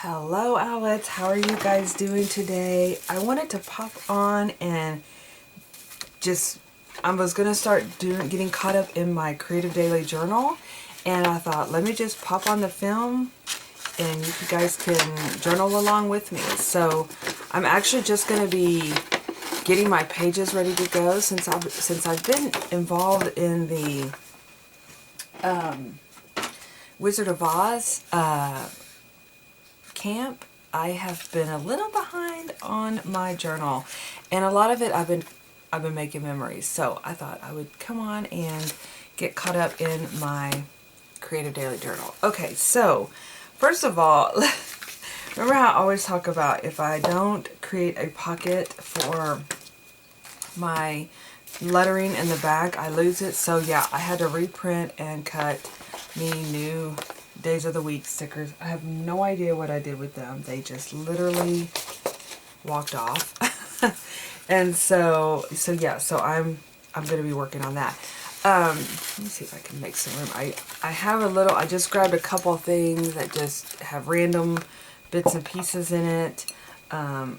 Hello Owlettes, how are you guys doing today? I wanted to pop on and I was going to start getting caught up in my Creative Daily Journal, and I thought let me just pop on the film and you guys can journal along with me. So I'm actually just going to be getting my pages ready to go since I've been involved in the Wizard of Oz camp. I have been a little behind on my journal, and a lot of it I've been making memories. So I thought I would come on and get caught up in my Creative Daily Journal. Okay, so first of all, remember how I always talk about if I don't create a pocket for my lettering in the back, I lose it. So yeah, I had to reprint and cut me new Days of the Week stickers. I have no idea what I did with them. They just literally walked off. And so yeah, so I'm going to be working on that. Let me see if I can make some room. I have I just grabbed a couple of things that just have random bits and pieces in it. And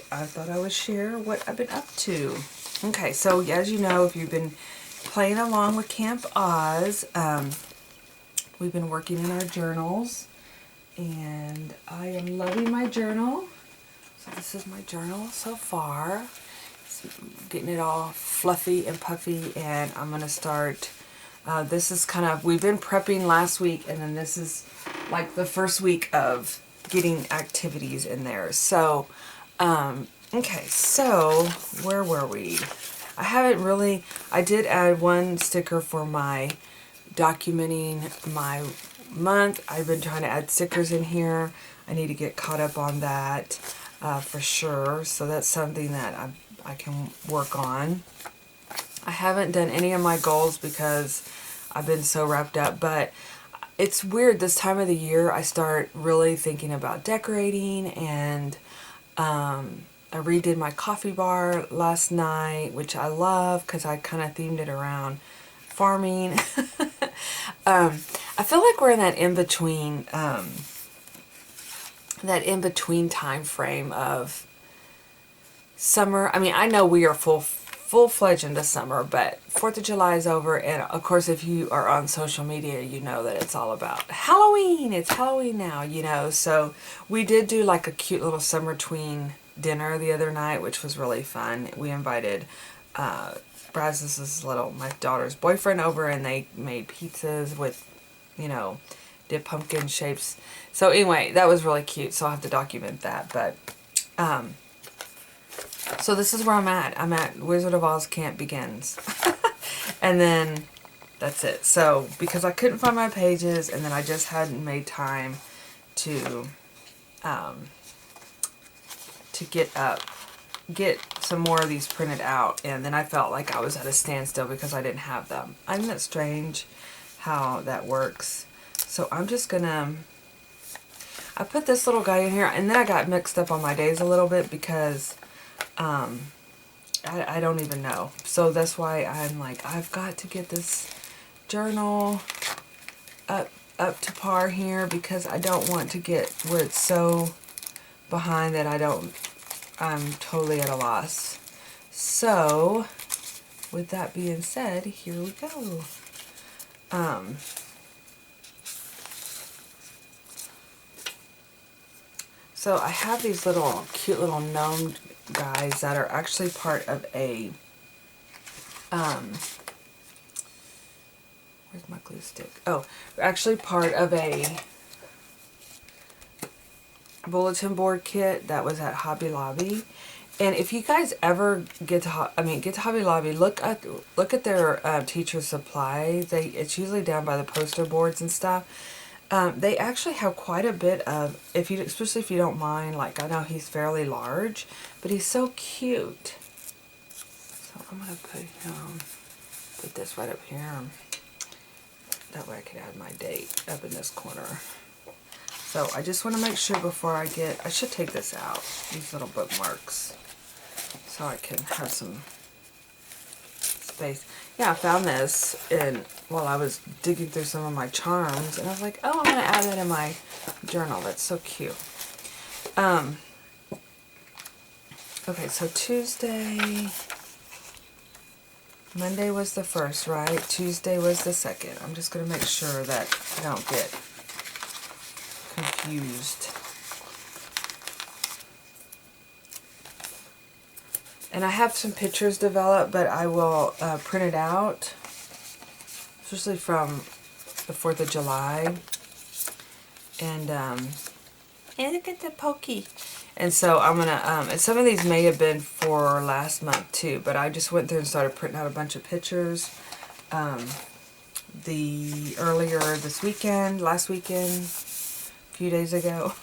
I thought I would share what I've been up to. Okay, so as you know, if you've been playing along with Camp Oz, we've been working in our journals, and I am loving my journal. So this is my journal so far. So getting it all fluffy and puffy, and I'm going to start, this is kind of, we've been prepping last week, and then this is like the first week of getting activities in there. So, okay, so where were we? I did add one sticker for my documenting my month. I've been trying to add stickers in here. I need to get caught up on that for sure. So that's something that I can work on. I haven't done any of my goals because I've been so wrapped up, but it's weird this time of the year I start really thinking about decorating, and I redid my coffee bar last night, which I love because I kind of themed it around farming. I feel like we're in that in-between time frame of summer. I mean, I know we are full-fledged into summer, but 4th of July is over, and of course if you are on social media, you know that it's all about Halloween. It's Halloween now, you know. So we did do like a cute little summer tween dinner the other night, which was really fun. We invited Brazos's my daughter's boyfriend over, and they made pizzas with, you know, did pumpkin shapes. So anyway, that was really cute, so I'll have to document that. But so this is where I'm at. I'm at Wizard of Oz Camp Begins. And then that's it. So because I couldn't find my pages, and then I just hadn't made time to get some more of these printed out, and then I felt like I was at a standstill because I didn't have them. Isn't that strange how that works? So I'm just gonna, I put this little guy in here, and then I got mixed up on my days a little bit because I don't even know. So that's why I'm like, I've got to get this journal up to par here, because I don't want to get where it's so behind that I'm totally at a loss. So with that being said, here we go. So I have these little cute little gnome guys that are actually part of a where's my glue stick? Oh, actually part of a bulletin board kit that was at Hobby Lobby. And if you guys ever get to Hobby Lobby, look at their teacher supplies. It's usually down by the poster boards and stuff. They actually have quite a bit of, especially if you don't mind, like I know he's fairly large, but he's so cute. So I'm gonna put this right up here. That way I can add my date up in this corner. So I just want to make sure before I should take this out, these little bookmarks, so I can have some space. yeah, I found this while I was digging through some of my charms, and I was like, oh, I'm going to add that in my journal. That's so cute. Okay, so Monday was the 1st, right? Tuesday was the 2nd. I'm just going to make sure that I don't get confused. And I have some pictures developed, but I will print it out, especially from the 4th of July. And look at the pokey. And so I'm going to, and some of these may have been for last month too, but I just went through and started printing out a bunch of pictures. Earlier this weekend, last weekend, a few days ago.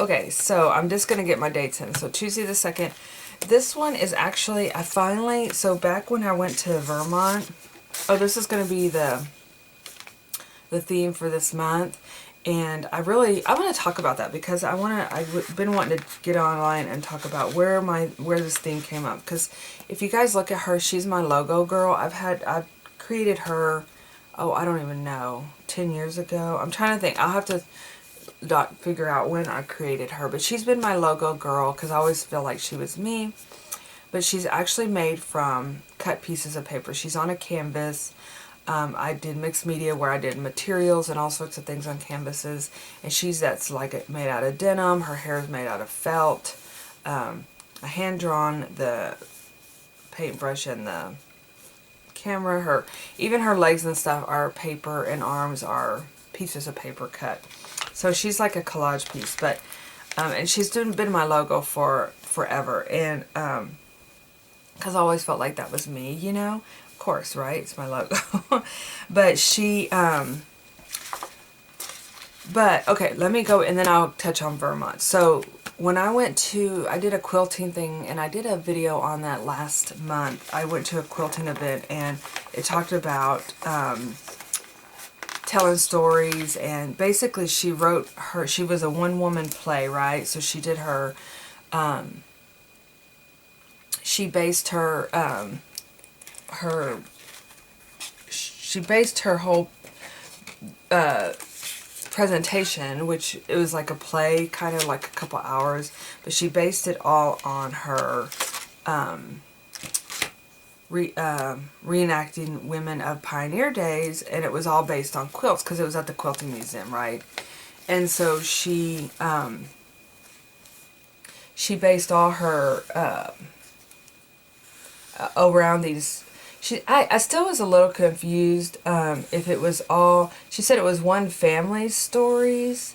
Okay, so I'm just going to get my dates in. So Tuesday the 2nd. This one is actually, so back when I went to Vermont, this is going to be the theme for this month. And I want to talk about that because I've been wanting to get online and talk about where this theme came up. Because if you guys look at her, she's my logo girl. I've created her, I don't even know, 10 years ago. I'm trying to think. I'll have to figure out when I created her. But she's been my logo girl because I always feel like she was me. But she's actually made from cut pieces of paper. She's on a canvas. I did mixed media where I did materials and all sorts of things on canvases. And that's like made out of denim. Her hair is made out of felt. I hand-drawn the paintbrush and the camera. Even her legs and stuff are paper, and arms are pieces of paper cut. So she's like a collage piece. But and she's been my logo for forever. And because I always felt like that was me, you know. Of course, right? It's my logo. But okay, let me go and then I'll touch on Vermont. So when I did a quilting thing, and I did a video on that last month. I went to a quilting event, and it talked about telling stories, and basically she was a one-woman play, right? So she did her, she based her whole presentation, which it was like a play, kind of like a couple hours, but she based it all on her reenacting women of pioneer days, and it was all based on quilts because it was at the Quilting Museum, right? And so she based all her around these. I still was a little confused if it was all. She said it was one family's stories,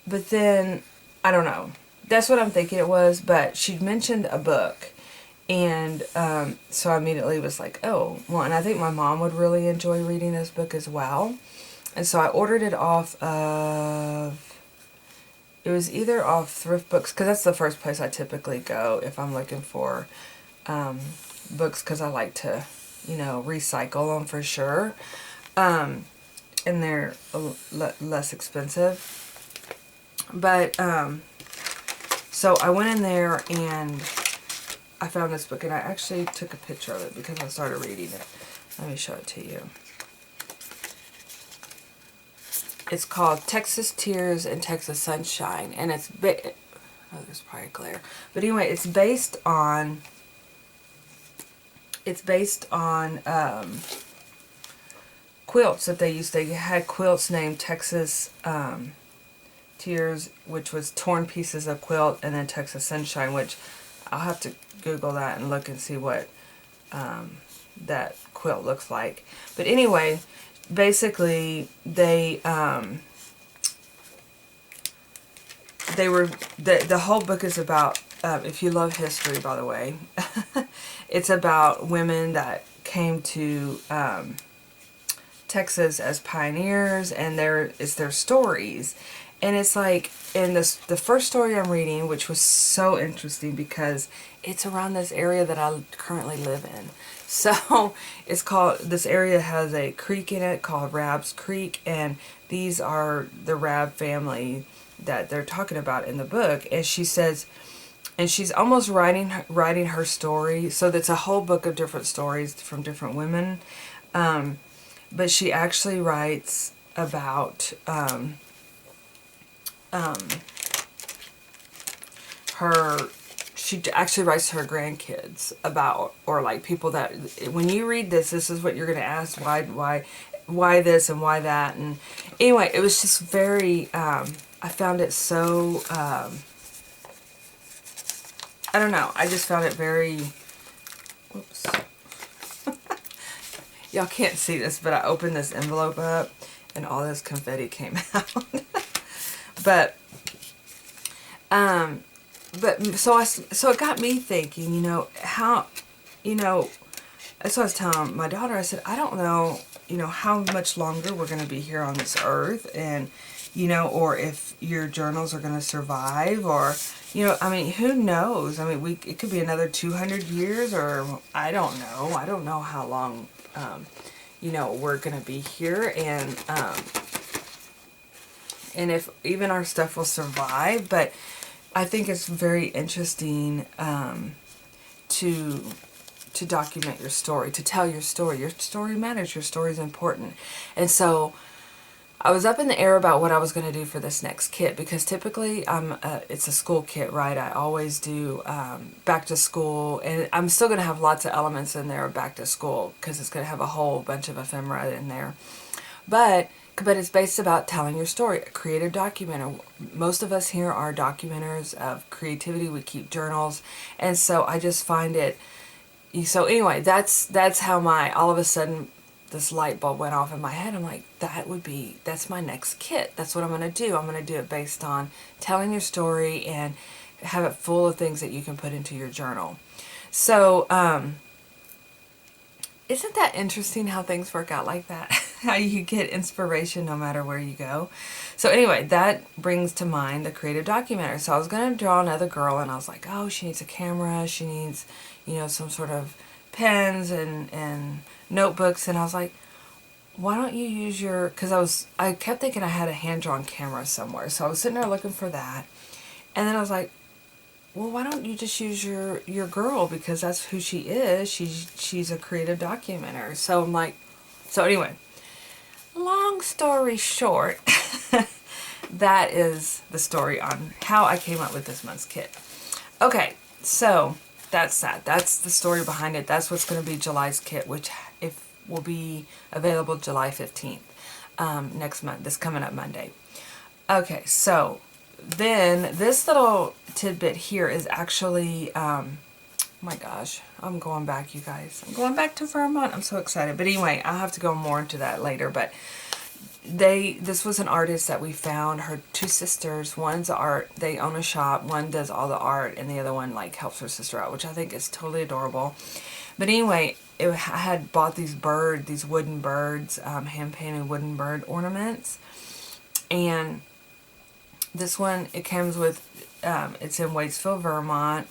but then I don't know. That's what I'm thinking it was. But she'd mentioned a book, and so I immediately was like, oh, well. And I think my mom would really enjoy reading this book as well. And so I ordered it off of. It was either off Thrift Books, because that's the first place I typically go if I'm looking for books, because I like to, recycle them for sure. And they're less expensive. But, so I went in there and I found this book, and I actually took a picture of it because I started reading it. Let me show it to you. It's called Texas Tears and Texas Sunshine, and it's there's probably glare. But anyway, it's based on quilts that they used. They had quilts named Texas Tears, which was torn pieces of quilt, and then Texas Sunshine, which I'll have to Google that and look and see what that quilt looks like. But anyway, basically the whole book is about, if you love history, by the way, it's about women that came to Texas as pioneers, and it's their stories. And it's like, in the first story I'm reading, which was so interesting because it's around this area that I currently live in. So this area has a creek in it called Rab's Creek, and these are the Rab family that they're talking about in the book. And she says, and she's almost writing her story. So that's a whole book of different stories from different women. But she actually writes about her. She actually writes to her grandkids about, or like people that, when you read this, this is what you're going to ask, why this and why that. And anyway, it was just very, I found it so, I don't know, I just found it very, whoops. Y'all can't see this, but I opened this envelope up and all this confetti came out. So it got me thinking, you know, how, you know, that's what I was telling my daughter. I said, I don't know, you know, how much longer we're going to be here on this earth, and, you know, or if your journals are going to survive, or, you know, I mean, who knows? I mean, it could be another 200 years, or I don't know. I don't know how long, you know, we're going to be here, and if even our stuff will survive. But I think it's very interesting to document your story, to tell your story. Your story matters. Your story is important. And so I was up in the air about what I was going to do for this next kit, because typically it's a school kit, right? I always do back to school, and I'm still going to have lots of elements in there of back to school, because it's going to have a whole bunch of ephemera in there. But it's based about telling your story, a creative documenter. Most of us here are documenters of creativity. We keep journals. And so I just find it, so anyway, that's how all of a sudden, this light bulb went off in my head. I'm like, that's my next kit. That's what I'm going to do. I'm going to do it based on telling your story and have it full of things that you can put into your journal. So, isn't that interesting how things work out like that? How you get inspiration no matter where you go. So anyway, that brings to mind the creative documenter. So I was going to draw another girl, and I was like, oh, she needs a camera. She needs, you know, some sort of pens and notebooks. And I was like, why don't you use because I kept thinking I had a hand-drawn camera somewhere. So I was sitting there looking for that. And then I was like, well, why don't you just use your girl, because that's who she is. She's a creative documenter. So I'm like, so anyway, long story short, that is the story on how I came up with this month's kit. Okay, so that's that. That's the story behind it. That's what's going to be July's kit, which will be available July 15th, next month, this coming up Monday. Okay, so then this little tidbit here is actually, oh my gosh, I'm going back, you guys. I'm going back to Vermont. I'm so excited. But anyway, I'll have to go more into that later. But this was an artist that we found, her two sisters. One's art, they own a shop. One does all the art, and the other one like helps her sister out, which I think is totally adorable. But anyway, I had bought these wooden birds, hand-painted wooden bird ornaments. And this one, it comes with, it's in Waitsville, Vermont,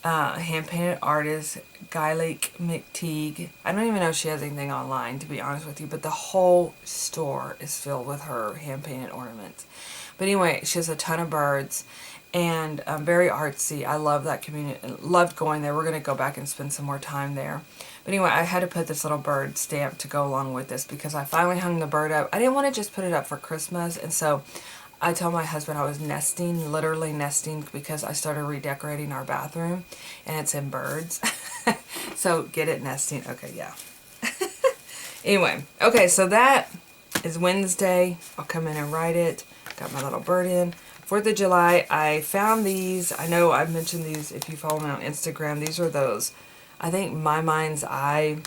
hand-painted artist, Gaelic McTeague. I don't even know if she has anything online, to be honest with you, but the whole store is filled with her hand-painted ornaments. But anyway, she has a ton of birds, and very artsy. I love that community. Loved going there. We're going to go back and spend some more time there. But anyway, I had to put this little bird stamp to go along with this, because I finally hung the bird up. I didn't want to just put it up for Christmas, and so I told my husband I was nesting, literally nesting, because I started redecorating our bathroom, and it's in birds. So get it, nesting. Okay, yeah. Anyway, okay, so that is Wednesday. I'll come in and write it. Got my little bird in. 4th of July, I found these. I know I've mentioned these if you follow me on Instagram. These are those, I think, My Mind's Eye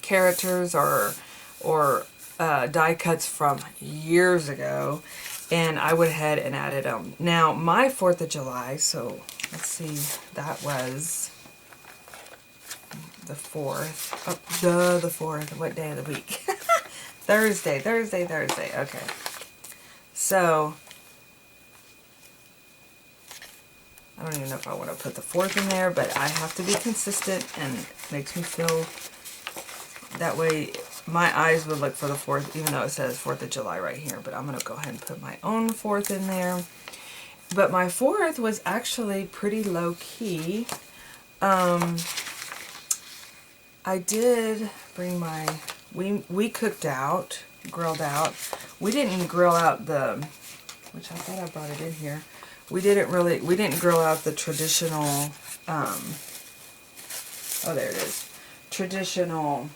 characters or die cuts from years ago, and I went ahead and added them. Now, my 4th of July, so let's see, that was the 4th. Oh, the 4th. What day of the week? Thursday. Okay. So, I don't even know if I want to put the 4th in there, but I have to be consistent, and it makes me feel that way. My eyes would look for the 4th, even though it says 4th of July right here, but I'm going to go ahead and put my own 4th in there. But my 4th was actually pretty low key. I did bring my, we cooked out, grilled out. We didn't grill out the, which I thought I brought it in here. We didn't grill out the traditional, oh, there it is. Traditional,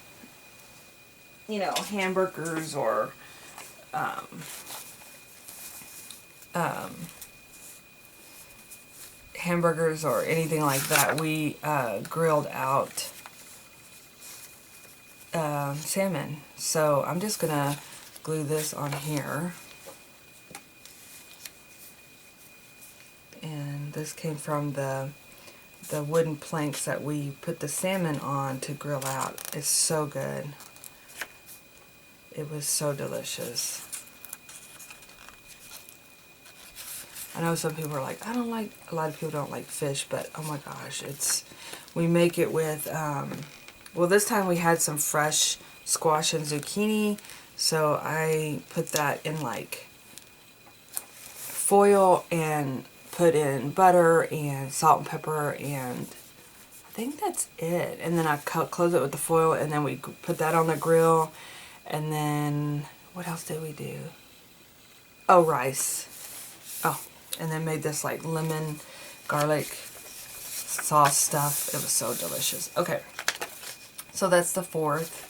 you know, hamburgers or, hamburgers or anything like that. We grilled out salmon. So I'm just gonna glue this on here. And this came from the wooden planks that we put the salmon on to grill out. It's so good. It was so delicious. I know some people are like, I don't like, a lot of people don't like fish, but oh my gosh, we make it with, well, this time we had some fresh squash and zucchini, so I put that in like foil and put in butter and salt and pepper, and I think that's it. And then I close it with the foil, and then we put that on the grill. And then what else did we do? Oh, rice. Oh, and then made this like lemon garlic sauce stuff. It was so delicious. Okay, so that's the 4th.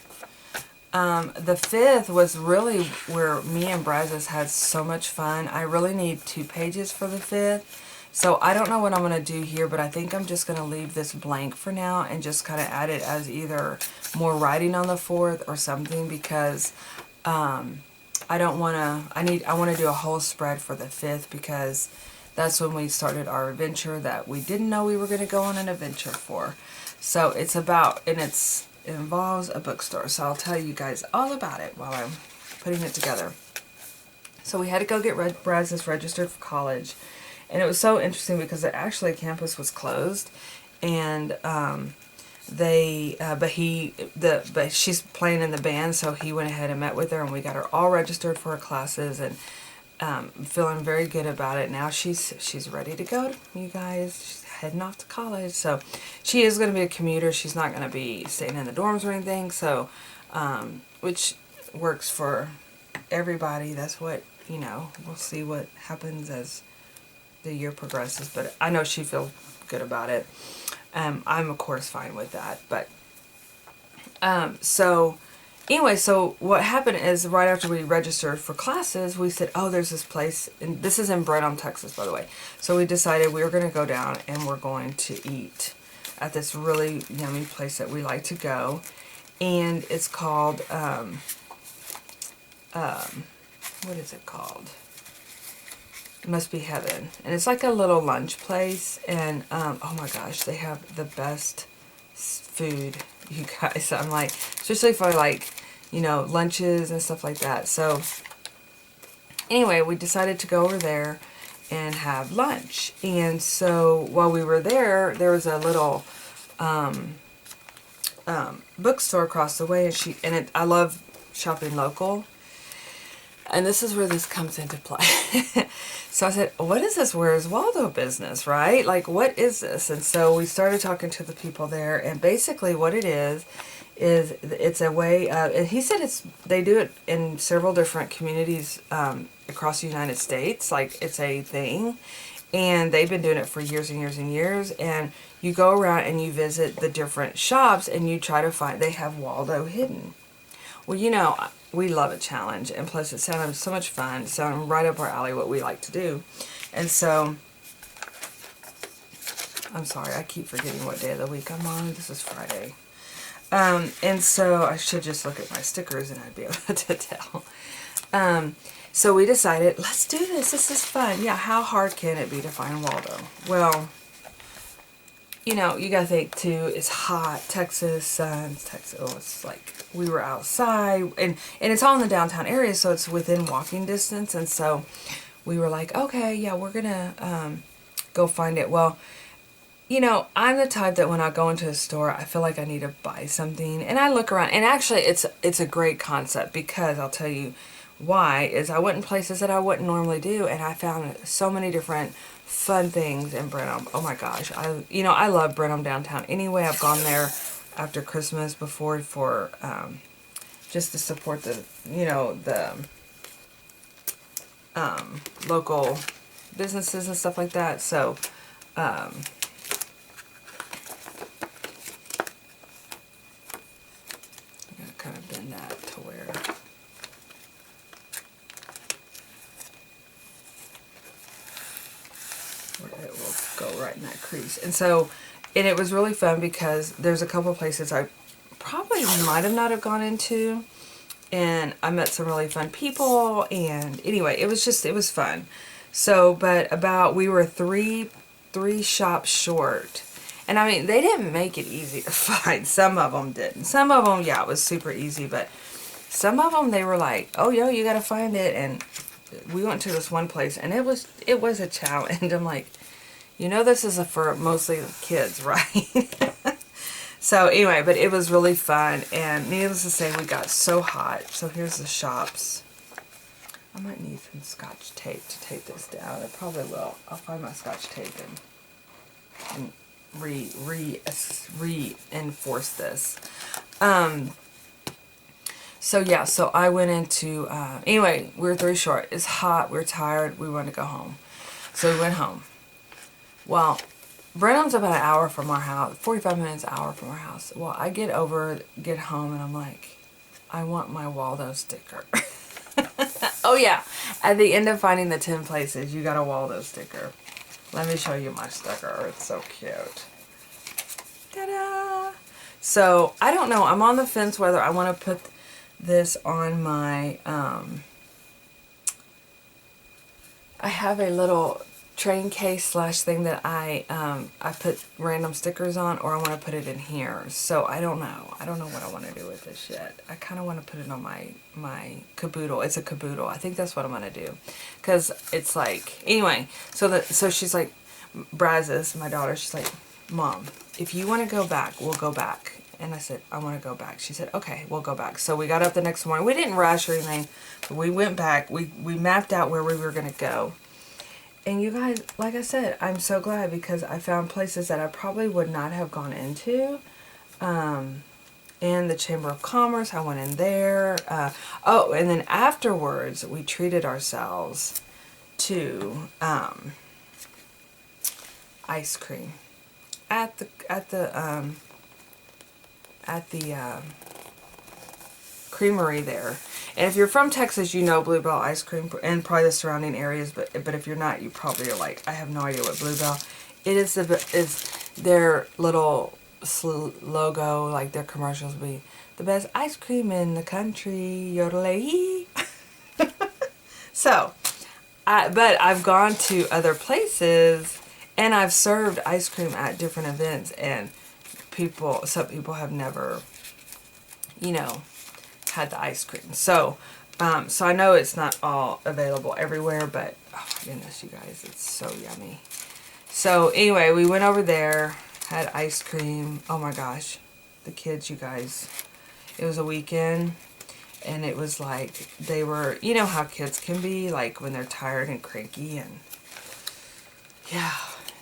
The 5th was really where me and Brazos had so much fun. I really need 2 pages for the 5th. So I don't know what I'm going to do here, but I think I'm just going to leave this blank for now and just kind of add it as either more writing on the 4th or something, because I don't want to, I want to do a whole spread for the 5th, because that's when we started our adventure that we didn't know we were going to go on an adventure for. So it's about, and it involves a bookstore. So I'll tell you guys all about it while I'm putting it together. So we had to go get Brazos registered for college. And it was so interesting because actually campus was closed, and but she's playing in the band, so he went ahead and met with her, and we got her all registered for her classes, and feeling very good about it. Now she's ready to go, you guys. She's heading off to college, so she is going to be a commuter. She's not going to be staying in the dorms or anything, so which works for everybody. That's what, you know, we'll see what happens as the year progresses, but I know she feels good about it. I'm of course fine with that, but so anyway, so what happened is right after we registered for classes, we said, oh, there's this place, and this is in Brenham, Texas, by the way. So we decided we were going to go down and we're going to eat at this really yummy place that we like to go, and it's called what is it called? It Must Be Heaven. And it's like a little lunch place, and oh my gosh, they have the best food, you guys. I'm like, especially for like, you know, lunches and stuff like that. So anyway, we decided to go over there and have lunch. And so while we were there, there was a little bookstore across the way, and I love shopping local. And this is where this comes into play. So I said, what is this? Where's Waldo business, right? Like, what is this? And so we started talking to the people there, and basically what it is it's a way of, and he said they do it in several different communities across the United States. Like, it's a thing, and they've been doing it for years and years and years. And you go around and you visit the different shops, and you try to find, they have Waldo hidden. Well, you know, we love a challenge, and plus it sounded so much fun. It sounded right up our alley, what we like to do. And so, I'm sorry, I keep forgetting what day of the week I'm on. This is Friday. And so I should just look at my stickers and I'd be able to tell. So we decided, let's do this. This is fun. Yeah, how hard can it be to find Waldo? Well, you know, you gotta think too, it's hot, Texas, Texas, oh, it's like, we were outside, and it's all in the downtown area, so it's within walking distance, and so we were like, okay, yeah, we're gonna go find it. Well, you know, I'm the type that when I go into a store, I feel like I need to buy something, and I look around, and actually it's a great concept, because I'll tell you, why is I went in places that I wouldn't normally do, and I found so many different fun things in Brenham. Oh my gosh, I love Brenham downtown. Anyway, I've gone there after Christmas before for just to support the local businesses and stuff like that. So I gotta kind of bend that to where it will go right in that crease. And so, and it was really fun because there's a couple places I probably might have not have gone into, and I met some really fun people, and anyway, it was fun. So, but we were three shops short. And I mean, they didn't make it easy to find. Some of them didn't. Some of them, yeah, it was super easy, but some of them, they were like, oh, yo, you gotta find it. And we went to this one place, and it was a challenge. I'm like, this is for mostly kids, right? So anyway, but it was really fun, and needless to say, we got so hot. So here's the shops. I might need some Scotch tape to tape this down. I probably will. I'll find my Scotch tape and reinforce this. So yeah, so I went into, anyway, we were 3 short. It's hot, we were tired, we wanted to go home. So we went home. Well, Brenham's about an hour from our house, 45 minutes, an hour from our house. Well, I get home, and I'm like, I want my Waldo sticker. Oh yeah, at the end of finding the 10 places, you got a Waldo sticker. Let me show you my sticker. It's so cute. Ta-da! So, I don't know. I'm on the fence whether I want to put this on my, I have a little train case / thing that I put random stickers on, or I want to put it in here. So I don't know. I don't know what I want to do with this yet. I kind of want to put it on my caboodle. It's a caboodle. I think that's what I'm going to do. Because it's like, anyway, so she's like, Brazos, my daughter, she's like, Mom, if you want to go back, we'll go back. And I said, I want to go back. She said, okay, we'll go back. So we got up the next morning. We didn't rush or anything, but we went back. We mapped out where we were going to go. And you guys, like I said, I'm so glad because I found places that I probably would not have gone into. In the Chamber of Commerce, I went in there. Oh, and then afterwards, we treated ourselves to ice cream at the creamery there. And if you're from Texas, you know Bluebell ice cream and probably the surrounding areas, but if you're not, you probably are like, I have no idea what Bluebell. It is their little logo, like their commercials be the best ice cream in the country, yodelay. So, but I've gone to other places and I've served ice cream at different events, and some people have never, had the ice cream. So, so I know it's not all available everywhere, but oh my goodness, you guys, it's so yummy. So anyway, we went over there, had ice cream. Oh my gosh, the kids, you guys, it was a weekend, and it was like they were, you know how kids can be, like when they're tired and cranky, and yeah,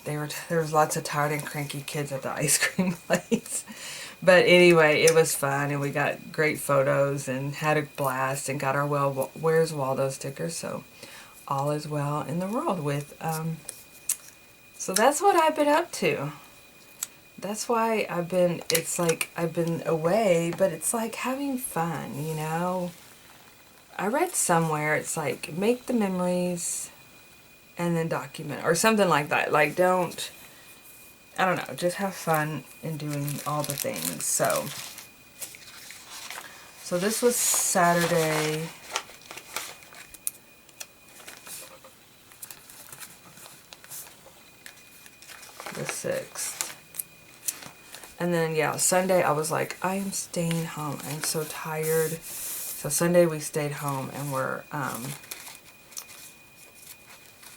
there was lots of tired and cranky kids at the ice cream place. But anyway, it was fun, and we got great photos and had a blast and got our Where's Waldo sticker. So all is well in the world with, so that's what I've been up to. That's why it's like I've been away, but it's like having fun, I read somewhere, it's like make the memories and then document, or something like that. Like I don't know, just have fun in doing all the things. So this was Saturday. The 6th. And then, yeah, Sunday I was like, I am staying home. I'm so tired. So Sunday we stayed home, and we're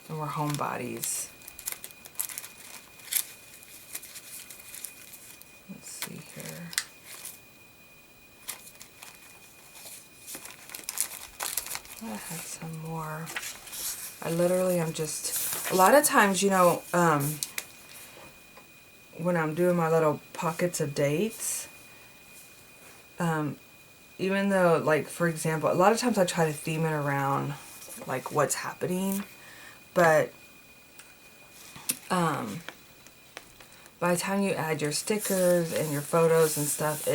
homebodies. Let's see here. What here. I literally am just, a lot of times, you know, when I'm doing my little pockets of dates, even though, like, for example, a lot of times I try to theme it around, like, what's happening, but by the time you add your stickers and your photos and stuff,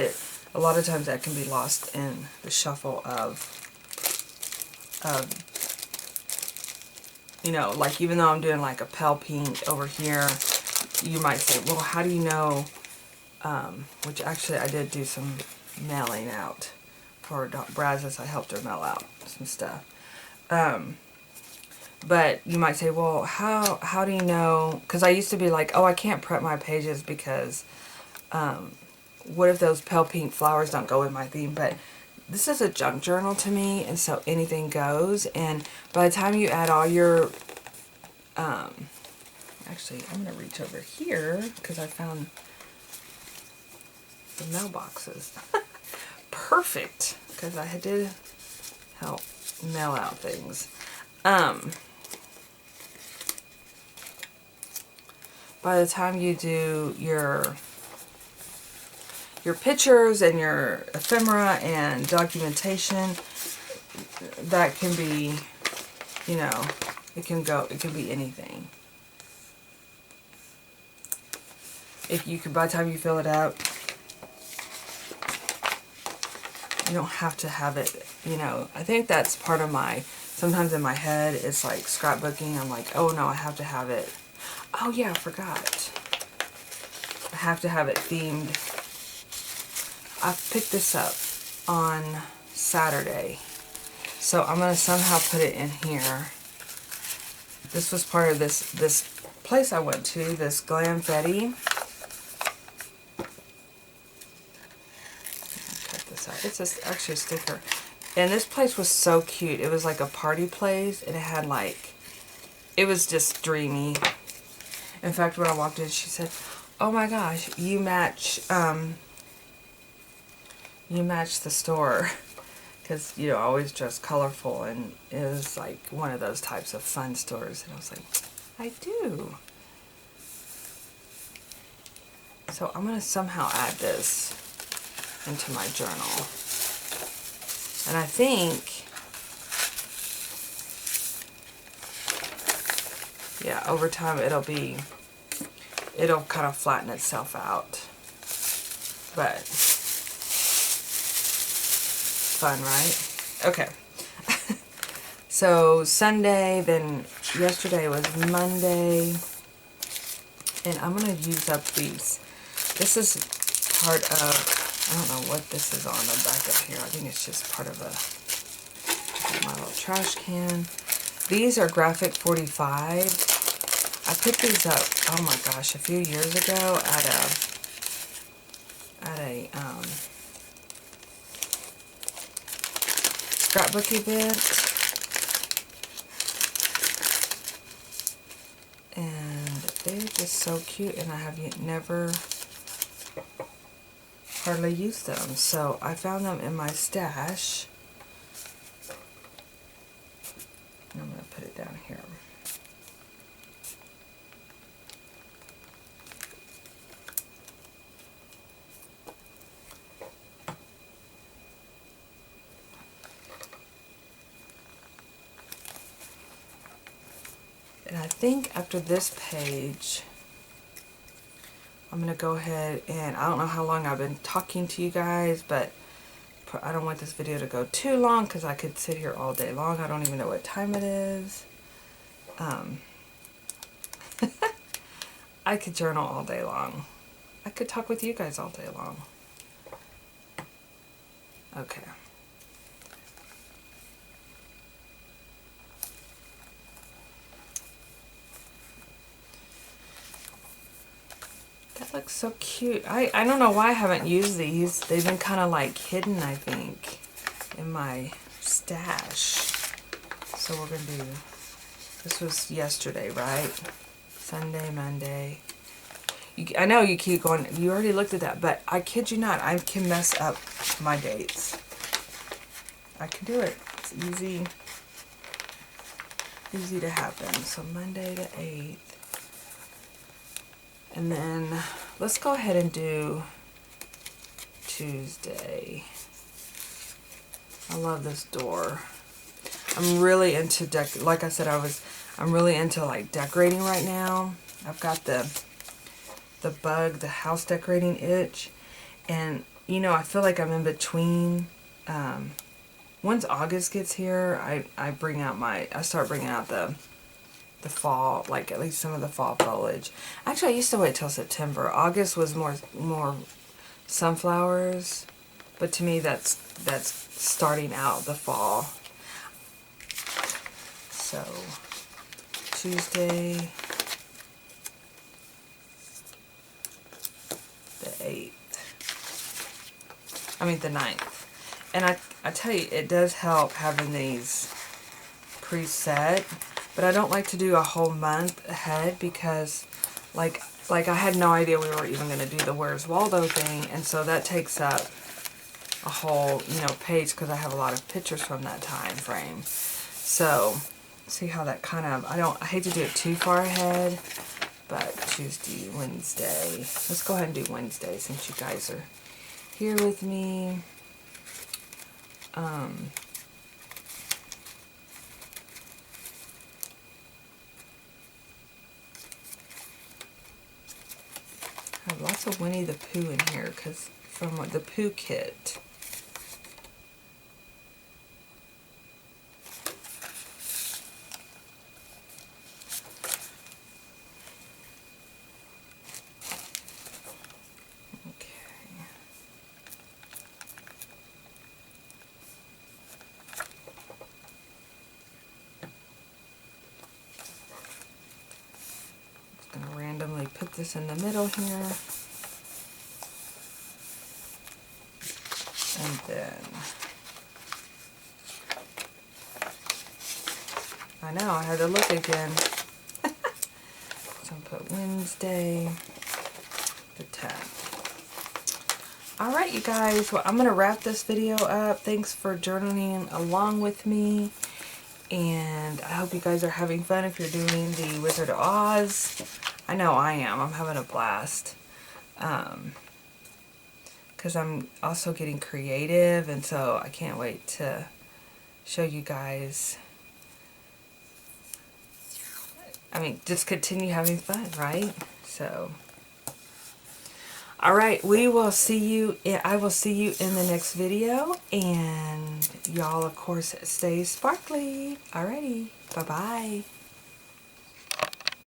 a lot of times that can be lost in the shuffle of you know, like, even though I'm doing like a pale pink over here, you might say, well, how do you know, which actually I did do some mailing out for Brazos. I helped her mail out some stuff. But you might say, well, how do you know? Because I used to be like, oh, I can't prep my pages because what if those pale pink flowers don't go with my theme? But this is a junk journal to me, and so anything goes. And by the time you add all your, actually, I'm going to reach over here because I found the mailboxes. Perfect, because I did help mail out things. By the time you do your pictures and your ephemera and documentation, that can be, you know, it can be anything. If you could, by the time you fill it out, you don't have to have it, you know. I think that's part of sometimes in my head, it's like scrapbooking. I'm like, oh no, I have to have it. Oh yeah, I forgot. I have to have it themed. I picked this up on Saturday, so I'm going to somehow put it in here. This was part of this place I went to, this Glam Fetty. Cut this out. It's actually a sticker. And this place was so cute. It was like a party place, and it had like, it was just dreamy. In fact, when I walked in, she said, oh my gosh, you match the store. Because, you know, I always dress colorful, and it was like one of those types of fun stores. And I was like, I do. So I'm going to somehow add this into my journal. And I think, yeah, over time it'll kind of flatten itself out. But fun, right? Okay. So Sunday, then yesterday was Monday, and I'm going to use up these. This is part of, I don't know what this is on the back up here. I think it's just part of my little trash can. These are Graphic 45. I picked these up, oh my gosh, a few years ago at a scrapbook event, and they're just so cute, and I have never hardly used them, so I found them in my stash, and I'm going to put it down here. And I think after this page, I'm going to go ahead and, I don't know how long I've been talking to you guys, but I don't want this video to go too long because I could sit here all day long. I don't even know what time it is. I could journal all day long. I could talk with you guys all day long. Okay. That looks so cute. I don't know why I haven't used these. They've been kind of like hidden, I think, in my stash. So we're going to do, this was yesterday, right? Sunday, Monday. I know you keep going, you already looked at that, but I kid you not, I can mess up my dates. I can do it. It's easy. easy to happen. So Monday the 8th. And then let's go ahead and do Tuesday. I love this door. I'm really into like I said, I'm really into like decorating right now. I've got the house decorating itch, and you know, I feel like I'm in between. Once August gets here, I start bringing out the fall, like at least some of the fall foliage. Actually, I used to wait till September. August was more sunflowers, but to me that's starting out the fall. So Tuesday the 9th. And I tell you, it does help having these preset, but I don't like to do a whole month ahead because like I had no idea we were even going to do the Where's Waldo thing, and so that takes up a whole, you know, page because I have a lot of pictures from that time frame. So see how that kind of, I hate to do it too far ahead, but Tuesday, Wednesday. Let's go ahead and do Wednesday since you guys are here with me. I have lots of Winnie the Pooh in here because from the Pooh kit. Put this in the middle here, and then I know I had to look again. So I'll put Wednesday the 10th. Alright, you guys, well, I'm gonna wrap this video up. Thanks for journeying along with me, and I hope you guys are having fun if you're doing the Wizard of Oz. I know I am. I'm having a blast. Because I'm also getting creative, and so I can't wait to show you guys. I mean, just continue having fun, right? So, alright, we will see you, I will see you in the next video, and y'all, of course, stay sparkly. Alrighty, bye-bye.